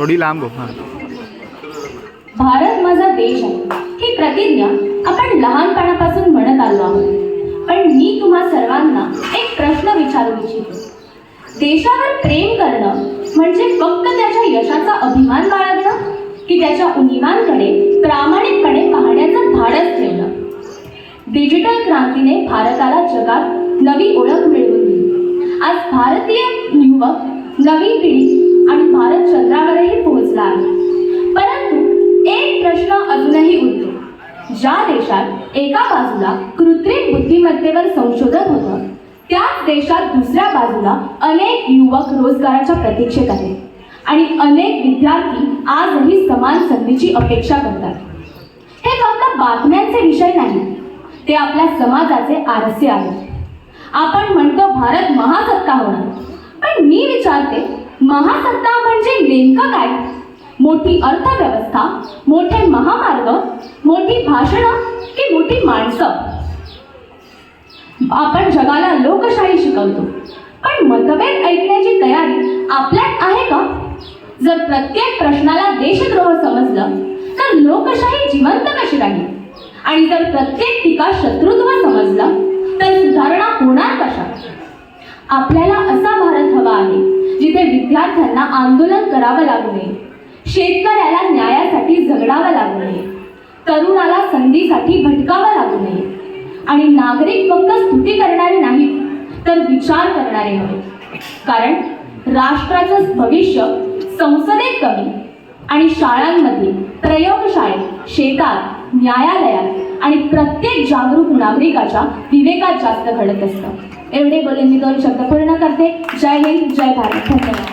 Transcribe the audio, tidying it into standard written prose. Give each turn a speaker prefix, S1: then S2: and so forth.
S1: थोडी लांब हो. हां.
S2: भारत माझा देश आहे ही प्रतिज्ञा आपण लहानपणापासून म्हणत आलो आहोत. पण मी तुम्हा सर्वांना एक प्रश्न विचारू इच्छितो. देशावर प्रेम करणं म्हणजे फक्त त्याच्या यशाचा अभिमान बाळगणं की त्याच्या उणिवांकडे प्रामाणिकपणे पाहण्याचं धाडस ठेवणं? डिजिटल क्रांतीने भारताला जगात नवी ओळख मिळवून दिली. आज भारतीय युवक, नवी पिढी आणि भारत चंद्रावरही पोहोचला आहे. परंतु एक प्रश्न अजूनही उरतो. ज्या देशात एका बाजूला कृत्रिम बुद्धिमत्तेवर संशोधन होतं, त्याच देशात दुसऱ्या बाजूला अनेक युवक रोजगाराच्या प्रतीक्षेत आहेत आणि अनेक विद्यार्थी आजही समान संधीची अपेक्षा करतात. हे फक्त बातम्यांचे विषय नाही, ते आपल्या समाजाचे आरसे आहेत. आपण म्हणतो भारत महासत्ता होणार, पण मी विचारते, महासत्ता म्हणजे नेमकं काय? मोठी अर्थव्यवस्था, मोठे महामार्ग, मोठी भाषणं की मोठी माणसं? आपण जगाला लोकशाही शिकवतो, पण मतभेद ऐकण्याची तयारी आपल्यात आहे का? जर प्रत्येक प्रश्नाला देशद्रोह समजलं तर लोकशाही जिवंत कशी राहील? आणि जर प्रत्येक टीका शत्रुत्व समजलं तर सुधारणा होणार कशा? आपल्याला असा भारत हवा आहे जिथे विद्यार्थ्यांना आंदोलन करावं लागू नये, शेतकऱ्याला न्यायासाठी झगडावं लागू नये, तरुणाला संधीसाठी भटकावं लागू नये आणि नागरिक फक्त स्तुती करणारे नाहीत तर विचार करणारे हवे. कारण राष्ट्राचं भविष्य संसदेत कमी आणि शाळांमध्ये, प्रयोगशाळेत, शेतात, न्यायालयात आणि प्रत्येक जागरूक नागरिकाच्या विवेकात जास्त घडत असतं. एवढे बोलून मी 2 शब्द पूर्ण करते. जय हिंद, जय भारत. धन्यवाद.